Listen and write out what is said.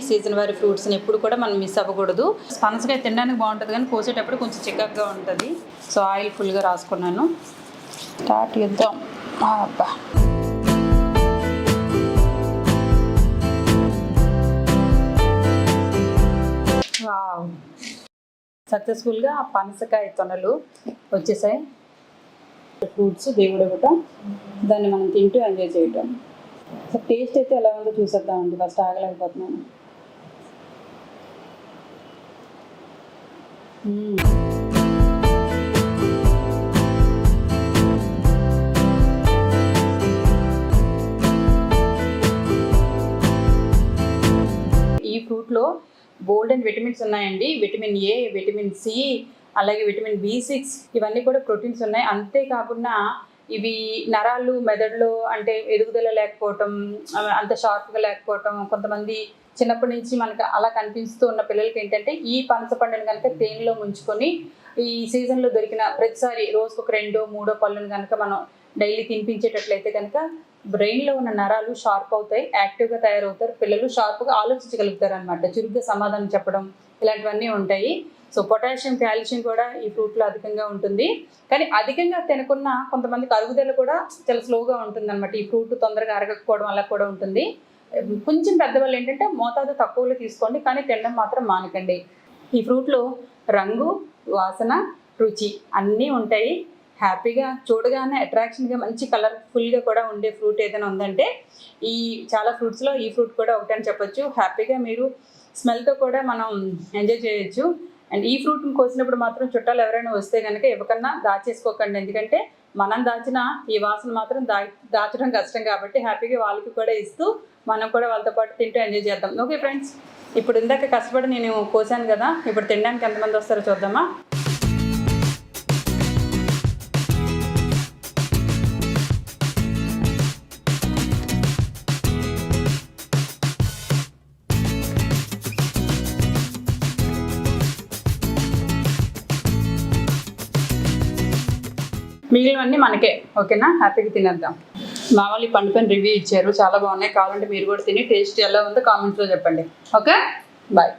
Season వారి ఫ్రూట్స్ని ఎప్పుడు కూడా మనం మిస్ అవ్వకూడదు. పనసకాయ తినడానికి బాగుంటుంది కానీ కోసేటప్పుడు కొంచెం చిక్కగా ఉంటుంది. సో ఆయిల్ ఫుల్గా రాసుకున్నాను. స్టార్ట్ చేద్దాం. అబ్బా సక్సెస్ఫుల్గా పనసకాయ తొనలు వచ్చేసాయి. ఫ్రూట్స్ దేవుడు ఇవ్వటం, దాన్ని మనం తింటూ ఎంజాయ్ చేయటం. సో టేస్ట్ అయితే ఎలా ఉందో చూసేద్దామండి. ఫస్ట్ ఆగలేకపోతున్నాను. ఈ ఫ్రూట్లో బోల్డ్ అండ్ విటమిన్స్ ఉన్నాయండి. విటమిన్ ఏ, విటమిన్ సి, అలాగే విటమిన్ B6 ఇవన్నీ కూడా ప్రోటీన్స్ ఉన్నాయి. అంతేకాకుండా ఇవి నరాలు మెదడులో అంటే ఎదుగుదల లేకపోవటం, అంత షార్ప్గా లేకపోవటం, కొంతమంది చిన్నప్పటి నుంచి మనకు అలా కనిపిస్తూ ఉన్న పిల్లలకి ఏంటంటే ఈ పనస పండుని కనుక తేనెలో ముంచుకొని ఈ సీజన్లో దొరికిన ప్రతిసారి రోజుకు ఒక 2-3 పళ్ళను కనుక మనం డైలీ తినిపించేటట్లయితే కనుక బ్రెయిన్లో ఉన్న నరాలు షార్ప్ అవుతాయి, యాక్టివ్గా తయారవుతారు, పిల్లలు షార్ప్గా ఆలోచించగలుగుతారు అనమాట. చురుగ్గా సమాధానం చెప్పడం ఇలాంటివన్నీ ఉంటాయి. సో పొటాషియం, కాల్షియం కూడా ఈ ఫ్రూట్లో అధికంగా ఉంటుంది. కానీ అధికంగా తినకున్న కొంతమందికి అరుగుదల కూడా చాలా స్లోగా ఉంటుంది అనమాట. ఈ ఫ్రూట్ తొందరగా అరగకపోవడం అలా కూడా ఉంటుంది. కొంచెం పెద్దవాళ్ళు ఏంటంటే మోతాదు తక్కువలో తీసుకోండి, కానీ తినడం మాత్రం మానకండి. ఈ ఫ్రూట్లో రంగు, వాసన, రుచి అన్నీ ఉంటాయి. హ్యాపీగా చూడగానే అట్రాక్షన్గా మంచి కలర్ఫుల్గా కూడా ఉండే ఫ్రూట్ ఏదైనా ఉందంటే ఈ చాలా ఫ్రూట్స్లో ఈ ఫ్రూట్ కూడా ఒకటని చెప్పొచ్చు. హ్యాపీగా మీరు స్మెల్తో కూడా మనం ఎంజాయ్ చేయొచ్చు. అండ్ ఈ ఫ్రూట్ని కోసినప్పుడు మాత్రం చుట్టాలు ఎవరైనా వస్తే కనుక ఇవ్వకన్నా దాచేసుకోకండి. ఎందుకంటే మనం దాచిన ఈ వాసన మాత్రం దాచడం కష్టం కాబట్టి హ్యాపీగా వాళ్ళకి కూడా ఇస్తూ మనం కూడా వాళ్ళతో పాటు తింటూ ఎంజాయ్ చేద్దాం. ఓకే ఫ్రెండ్స్, ఇప్పుడు ఇందాక కష్టపడి నేను కోసాను కదా, ఇప్పుడు తినడానికి ఎంతమంది వస్తారో చూద్దామా. మిగిలినవన్నీ మనకే. ఓకేనా, హ్యాపీగా తినేద్దాం. మా వాళ్ళు ఈ పండు పైన రివ్యూ ఇచ్చారు, చాలా బాగున్నాయి. కావాలంటే మీరు కూడా తిని టేస్ట్ ఎలా ఉందో కామెంట్స్లో చెప్పండి. Okay, bye.